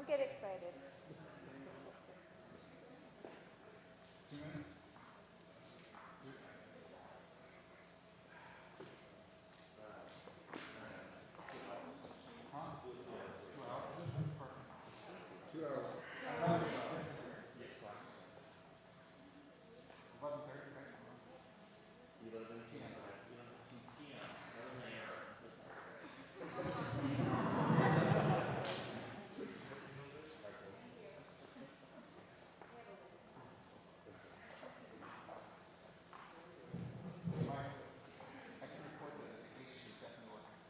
Don't get excited. 2 minutes? Huh? 2 hours? Perfect. 2 hours. Another shot. 11:30, right? 11 p.m. I can report that the AC is definitely working.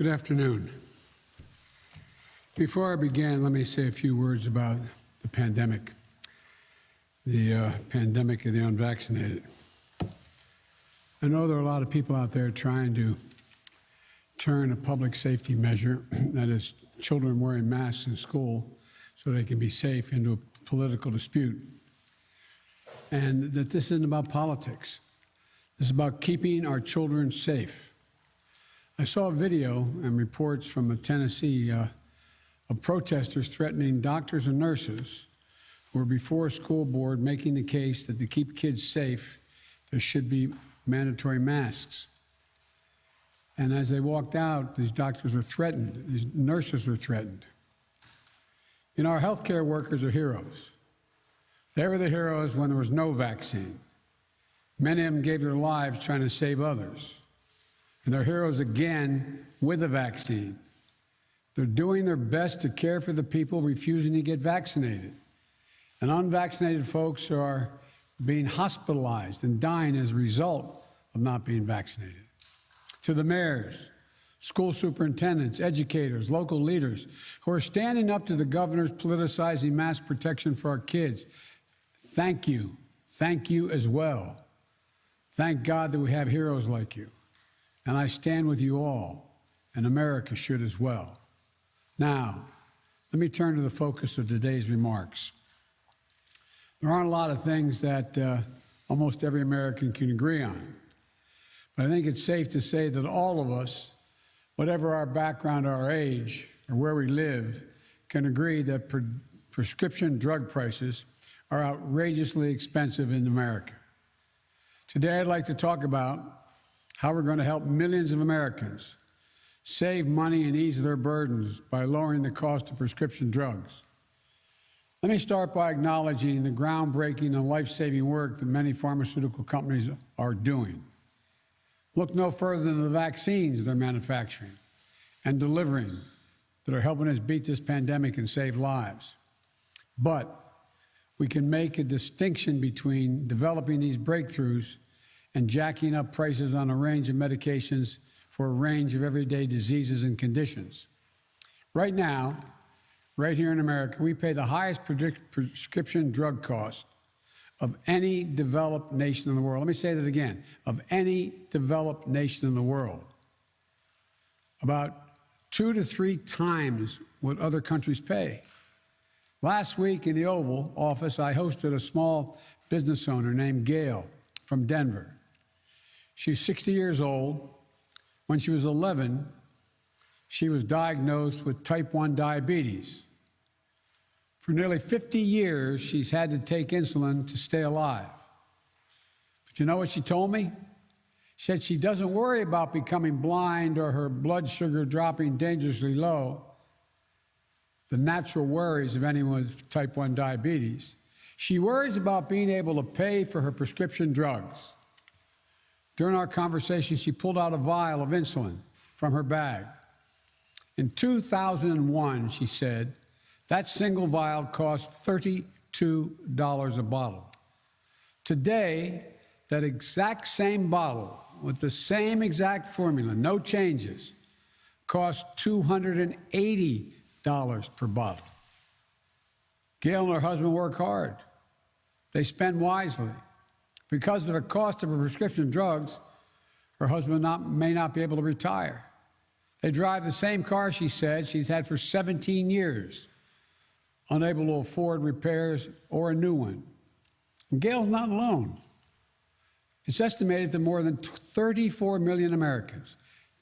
Good afternoon. Before I begin, let me say a few words about the pandemic of the unvaccinated. I know there are a lot of people out there trying to turn a public safety measure, that is children wearing masks in school so they can be safe, into a political dispute. And that this isn't about politics. This is about keeping our children safe. I saw a video and reports from Tennessee of protesters threatening doctors and nurses who were before a school board making the case that to keep kids safe, there should be mandatory masks. And as they walked out, these doctors were threatened, these nurses were threatened. You know, our healthcare workers are heroes. They were the heroes when there was no vaccine. Many of them gave their lives trying to save others. And they're heroes again with the vaccine. They're doing their best to care for the people refusing to get vaccinated. And unvaccinated folks are being hospitalized and dying as a result of not being vaccinated. To the mayors, school superintendents, educators, local leaders who are standing up to the governors politicizing mask protection for our kids, thank you. Thank you as well. Thank God that we have heroes like you. And I stand with you all, and America should as well. Now, let me turn to the focus of today's remarks. There aren't a lot of things that almost every American can agree on. But I think it's safe to say that all of us, whatever our background, our age, or where we live, can agree that prescription drug prices are outrageously expensive in America. Today, I'd like to talk about how we're going to help millions of Americans save money and ease their burdens by lowering the cost of prescription drugs. Let me start by acknowledging the groundbreaking and life-saving work that many pharmaceutical companies are doing. Look no further than the vaccines they're manufacturing and delivering that are helping us beat this pandemic and save lives. But we can make a distinction between developing these breakthroughs and jacking up prices on a range of medications for a range of everyday diseases and conditions. Right now, right here in America, we pay the highest prescription drug cost of any developed nation in the world. Let me say that again, of any developed nation in the world. About 2 to 3 times what other countries pay. Last week in the Oval Office, I hosted a small business owner named Gail from Denver. She's 60 years old. When she was 11, she was diagnosed with type 1 diabetes. For nearly 50 years, she's had to take insulin to stay alive. But you know what she told me? She said she doesn't worry about becoming blind or her blood sugar dropping dangerously low, the natural worries of anyone with type 1 diabetes. She worries about being able to pay for her prescription drugs. During our conversation, she pulled out a vial of insulin from her bag. In 2001, she said, that single vial cost $32 a bottle. Today, that exact same bottle with the same exact formula, no changes, costs $280 per bottle. Gail and her husband work hard. They spend wisely. Because of the cost of her prescription drugs, her husband may not be able to retire. They drive the same car, she said, she's had for 17 years, unable to afford repairs or a new one. And Gail's not alone. It's estimated that more than 34 million Americans,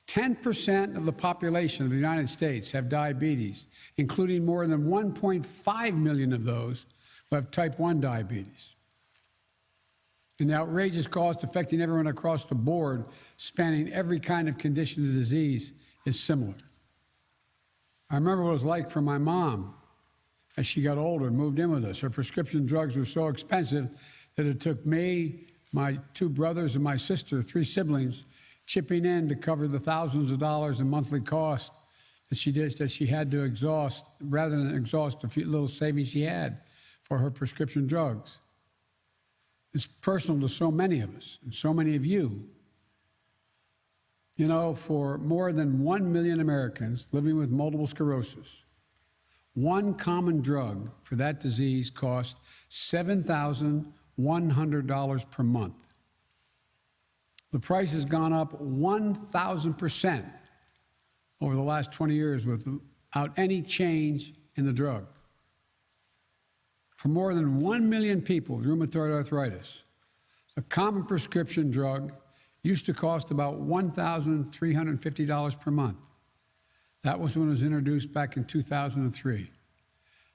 10% of the population of the United States, have diabetes, including more than 1.5 million of those who have type 1 diabetes. And the outrageous cost affecting everyone across the board, spanning every kind of condition of disease, is similar. I remember what it was like for my mom as she got older and moved in with us. Her prescription drugs were so expensive that it took me, my 2 brothers, and my sister, 3 siblings, chipping in to cover the thousands of dollars in monthly costs that she had to exhaust, rather than exhaust the few little savings she had for her prescription drugs. It's personal to so many of us and so many of you. You know, for more than 1 million Americans living with multiple sclerosis, one common drug for that disease costs $7,100 per month. The price has gone up 1,000% over the last 20 years without any change in the drug. For more than 1 million people with rheumatoid arthritis, a common prescription drug used to cost about $1,350 per month. That was when it was introduced back in 2003.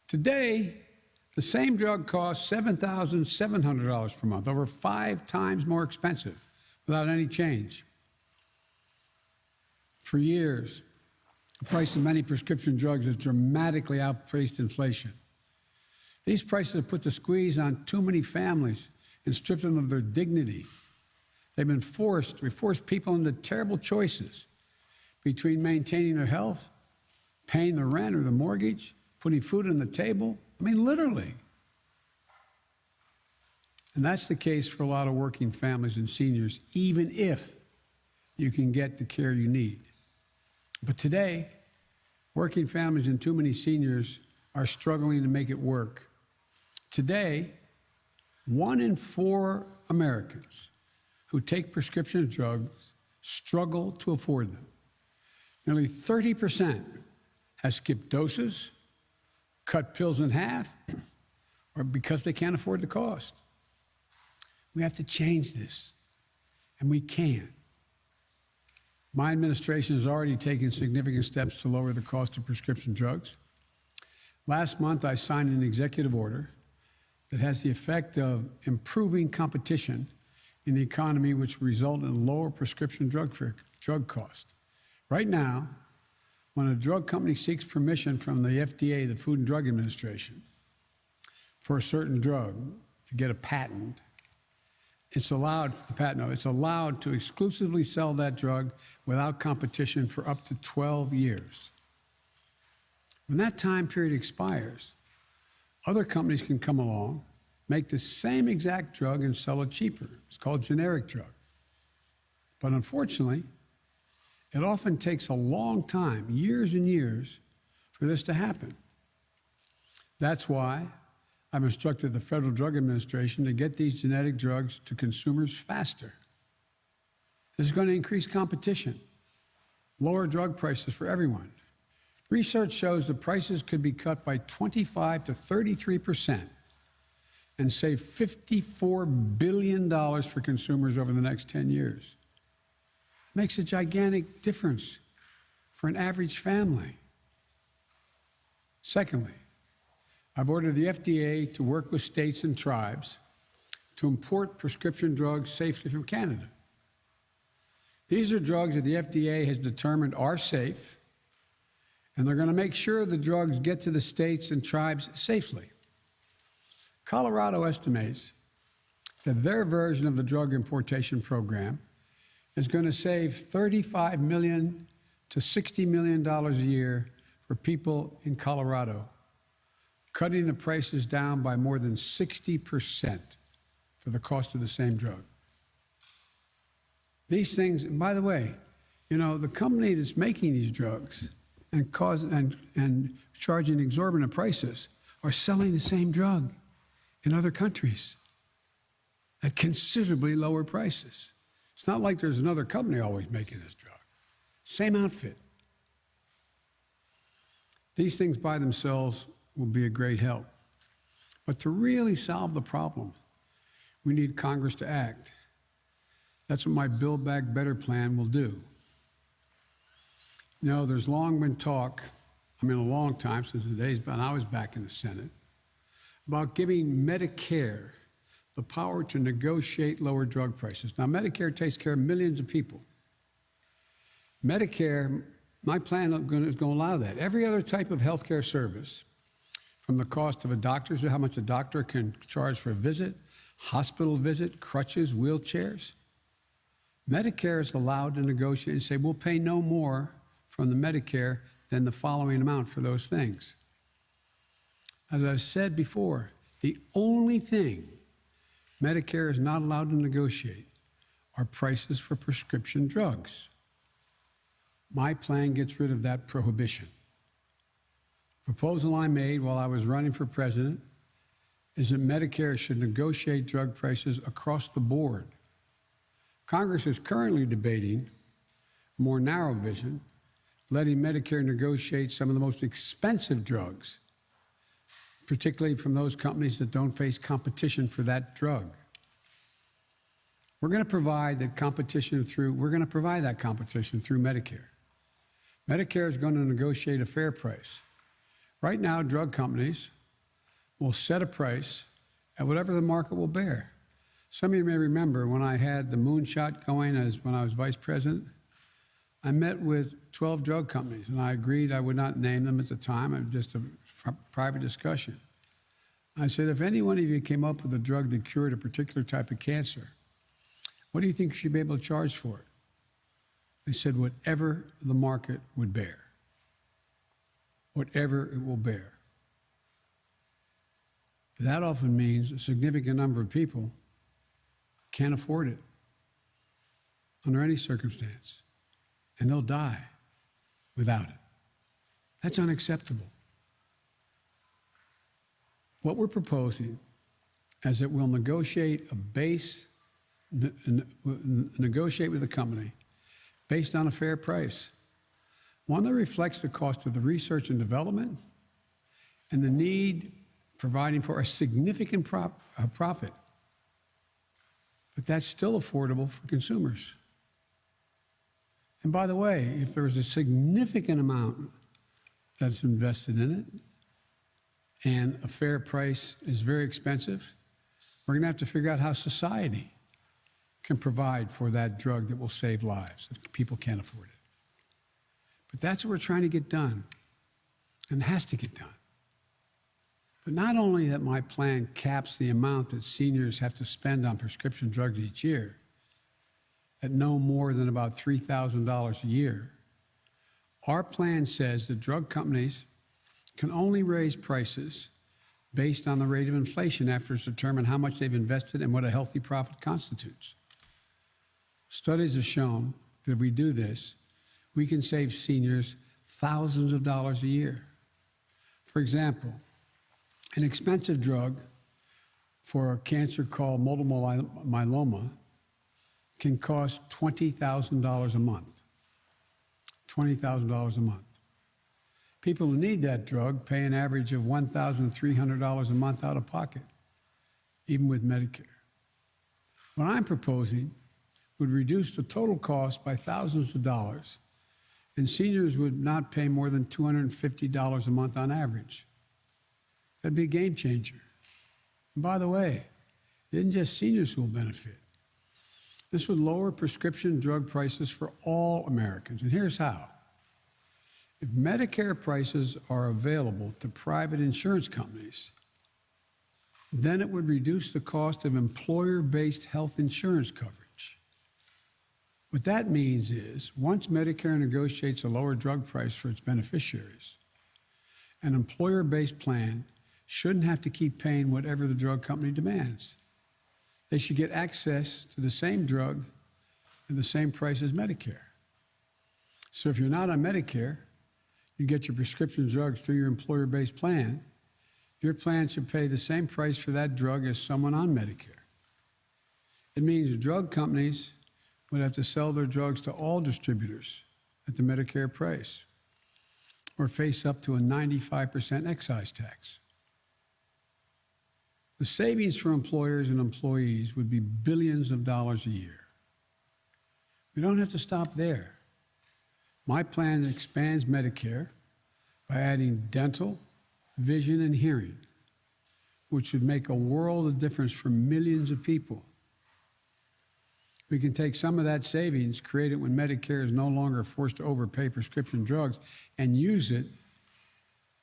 Today, the same drug costs $7,700 per month, over 5 times more expensive, without any change. For years, the price of many prescription drugs has dramatically outpaced inflation. These prices have put the squeeze on too many families and stripped them of their dignity. We forced people into terrible choices between maintaining their health, paying the rent or the mortgage, putting food on the table. I mean, literally. And that's the case for a lot of working families and seniors, even if you can get the care you need. But today, working families and too many seniors are struggling to make it work. Today, 1 in 4 Americans who take prescription drugs struggle to afford them. Nearly 30% have skipped doses, cut pills in half, or because they can't afford the cost. We have to change this, and we can. My administration has already taken significant steps to lower the cost of prescription drugs. Last month, I signed an executive order that has the effect of improving competition in the economy, which will result in lower prescription drug cost. Right now, when a drug company seeks permission from the FDA, the Food and Drug Administration, for a certain drug to get a patent, it's allowed to exclusively sell that drug without competition for up to 12 years. When that time period expires, other companies can come along, make the same exact drug and sell it cheaper. It's called generic drug. But unfortunately, it often takes a long time, years and years, for this to happen. That's why I've instructed the Federal Drug Administration to get these genetic drugs to consumers faster. This is going to increase competition, lower drug prices for everyone. Research shows the prices could be cut by 25 to 33% and save $54 billion for consumers over the next 10 years. It makes a gigantic difference for an average family. Secondly, I've ordered the FDA to work with states and tribes to import prescription drugs safely from Canada. These are drugs that the FDA has determined are safe, and they're going to make sure the drugs get to the states and tribes safely. Colorado estimates that their version of the drug importation program is going to save $35 million to $60 million a year for people in Colorado, cutting the prices down by more than 60% for the cost of the same drug. These things, and by the way, you know, the company that's making these drugs and charging exorbitant prices are selling the same drug in other countries at considerably lower prices. It's not like there's another company always making this drug. Same outfit. These things by themselves will be a great help. But to really solve the problem, we need Congress to act. That's what my Build Back Better plan will do. You know, there's long been talk, a long time, since the days when I was back in the Senate, about giving Medicare the power to negotiate lower drug prices. Now, Medicare takes care of millions of people. Medicare, my plan is going to allow that. Every other type of healthcare service, from the cost of a doctor's, how much a doctor can charge for a visit, hospital visit, crutches, wheelchairs, Medicare is allowed to negotiate and say, we'll pay no more from the Medicare than the following amount for those things. As I've said before, the only thing Medicare is not allowed to negotiate are prices for prescription drugs. My plan gets rid of that prohibition. The proposal I made while I was running for president is that Medicare should negotiate drug prices across the board. Congress is currently debating a more narrow vision, letting Medicare negotiate some of the most expensive drugs, particularly from those companies that don't face competition for that drug. We're going to provide that competition through Medicare. Medicare is going to negotiate a fair price. Right now, drug companies will set a price at whatever the market will bear. Some of you may remember when I had the moonshot going when I was vice president, I met with 12 drug companies, and I agreed I would not name them at the time. It was just a private discussion. I said, if any one of you came up with a drug that cured a particular type of cancer, what do you think you should be able to charge for it? They said, whatever the market would bear. Whatever it will bear. But that often means a significant number of people can't afford it under any circumstance, and they'll die without it. That's unacceptable. What we're proposing is that we'll negotiate negotiate with the company based on a fair price, one that reflects the cost of the research and development and the need providing for a significant profit. But that's still affordable for consumers. And by the way, if there's a significant amount that's invested in it and a fair price is very expensive, we're going to have to figure out how society can provide for that drug that will save lives if people can't afford it. But that's what we're trying to get done, and it has to get done. But not only that my plan caps the amount that seniors have to spend on prescription drugs each year at no more than about $3,000 a year, our plan says that drug companies can only raise prices based on the rate of inflation after it's determined how much they've invested and what a healthy profit constitutes. Studies have shown that if we do this, we can save seniors thousands of dollars a year. For example, an expensive drug for a cancer called multiple myeloma can cost $20,000 a month. $20,000 a month. People who need that drug pay an average of $1,300 a month out of pocket, even with Medicare. What I'm proposing would reduce the total cost by thousands of dollars, and seniors would not pay more than $250 a month on average. That'd be a game changer. And by the way, it isn't just seniors who will benefit. This would lower prescription drug prices for all Americans, and here's how. If Medicare prices are available to private insurance companies, then it would reduce the cost of employer-based health insurance coverage. What that means is, once Medicare negotiates a lower drug price for its beneficiaries, an employer-based plan shouldn't have to keep paying whatever the drug company demands. They should get access to the same drug at the same price as Medicare. So if you're not on Medicare, you get your prescription drugs through your employer-based plan, your plan should pay the same price for that drug as someone on Medicare. It means drug companies would have to sell their drugs to all distributors at the Medicare price or face up to a 95% excise tax. The savings for employers and employees would be billions of dollars a year. We don't have to stop there. My plan expands Medicare by adding dental, vision, and hearing, which would make a world of difference for millions of people. We can take some of that savings created when Medicare is no longer forced to overpay prescription drugs and use it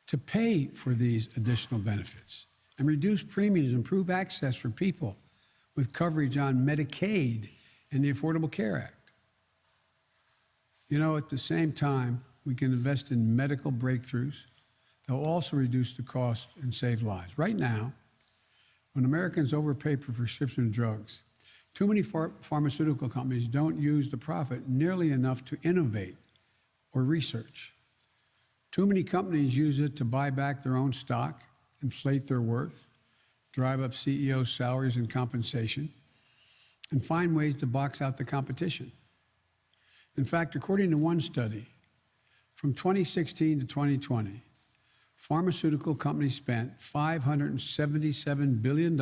to pay for these additional benefits and reduce premiums, improve access for people with coverage on Medicaid and the Affordable Care Act. You know, at the same time, we can invest in medical breakthroughs that will also reduce the cost and save lives. Right now, when Americans overpay for prescription drugs, too many pharmaceutical companies don't use the profit nearly enough to innovate or research. Too many companies use it to buy back their own stock, inflate their worth, drive up CEO salaries and compensation, and find ways to box out the competition. In fact, according to one study, from 2016 to 2020, pharmaceutical companies spent $577 billion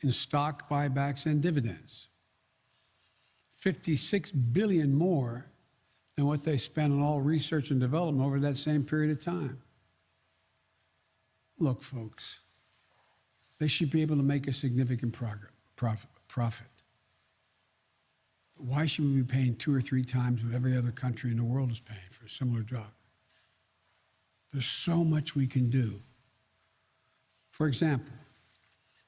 in stock buybacks and dividends, $56 billion more than what they spent on all research and development over that same period of time. Look, folks, they should be able to make a significant profit. Why should we be paying 2 or 3 times what every other country in the world is paying for a similar drug? There's so much we can do. For example,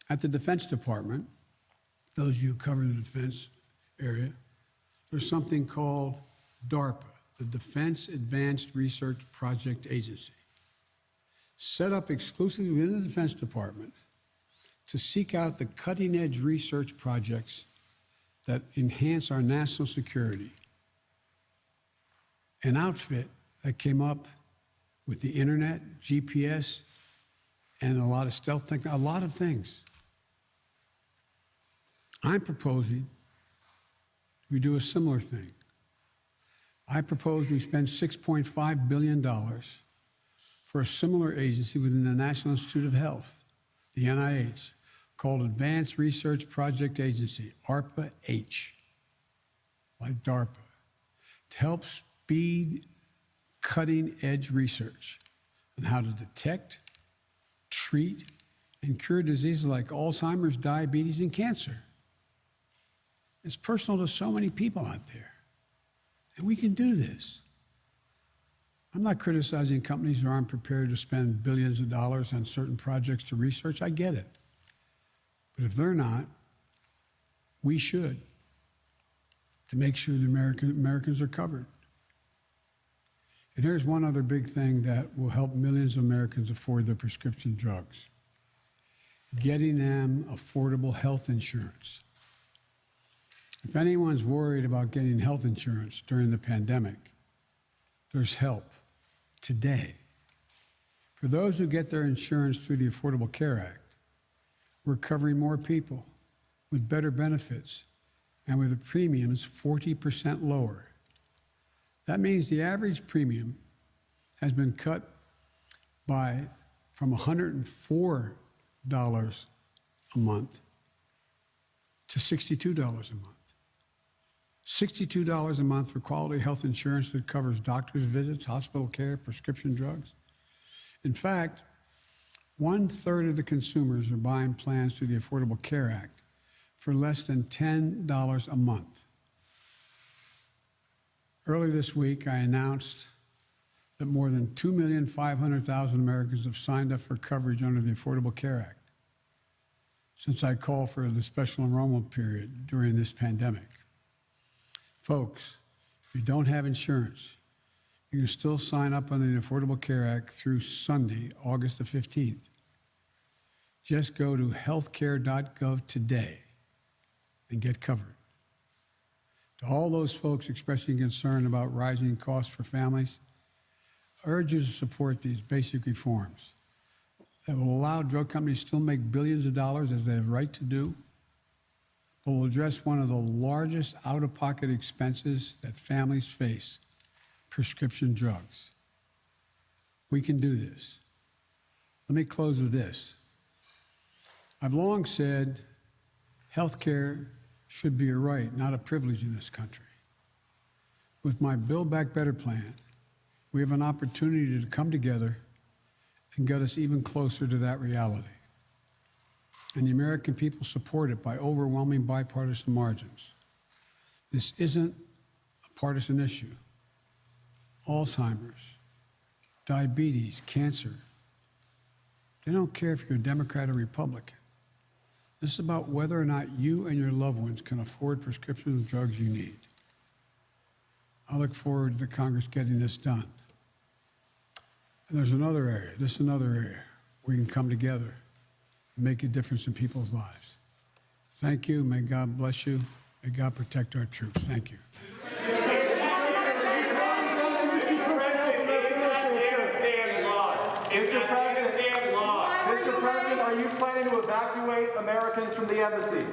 at the Defense Department, those of you who cover the defense area, there's something called DARPA, the Defense Advanced Research Project Agency, set up exclusively within the Defense Department to seek out the cutting-edge research projects that enhance our national security. An outfit that came up with the internet, GPS, and a lot of stealth technology, a lot of things. I'm proposing we do a similar thing. I propose we spend $6.5 billion for a similar agency within the National Institute of Health, the NIH, called Advanced Research Project Agency, ARPA-H, like DARPA, to help speed cutting-edge research on how to detect, treat, and cure diseases like Alzheimer's, diabetes, and cancer. It's personal to so many people out there, and we can do this. I'm not criticizing companies who aren't prepared to spend billions of dollars on certain projects to research. I get it. But if they're not, we should, to make sure the Americans are covered. And here's one other big thing that will help millions of Americans afford their prescription drugs: getting them affordable health insurance. If anyone's worried about getting health insurance during the pandemic, there's help today. For those who get their insurance through the Affordable Care Act, we're covering more people with better benefits and with the premiums 40% lower. That means the average premium has been cut from $104 a month to $62 a month. $62 a month for quality health insurance that covers doctor's visits, hospital care, prescription drugs. In fact, 1/3 of the consumers are buying plans through the Affordable Care Act for less than $10 a month. Earlier this week, I announced that more than 2,500,000 Americans have signed up for coverage under the Affordable Care Act since I called for the special enrollment period during this pandemic. Folks, if you don't have insurance, you can still sign up under the Affordable Care Act through Sunday, August the 15th. Just go to healthcare.gov today and get covered. To all those folks expressing concern about rising costs for families, I urge you to support these basic reforms that will allow drug companies to still make billions of dollars, as they have a right to do, but will address one of the largest out-of-pocket expenses that families face: prescription drugs. We can do this. Let me close with this. I've long said health care should be a right, not a privilege in this country. With my Build Back Better plan, we have an opportunity to come together and get us even closer to that reality. And the American people support it by overwhelming bipartisan margins. This isn't a partisan issue. Alzheimer's, diabetes, cancer, they don't care if you're a Democrat or Republican. This is about whether or not you and your loved ones can afford prescription drugs you need. I look forward to the Congress getting this done. And there's another area, this is another area where we can come together and make a difference in people's lives. Thank you. May God bless you. May God protect our troops. Thank you. Americans from the embassy.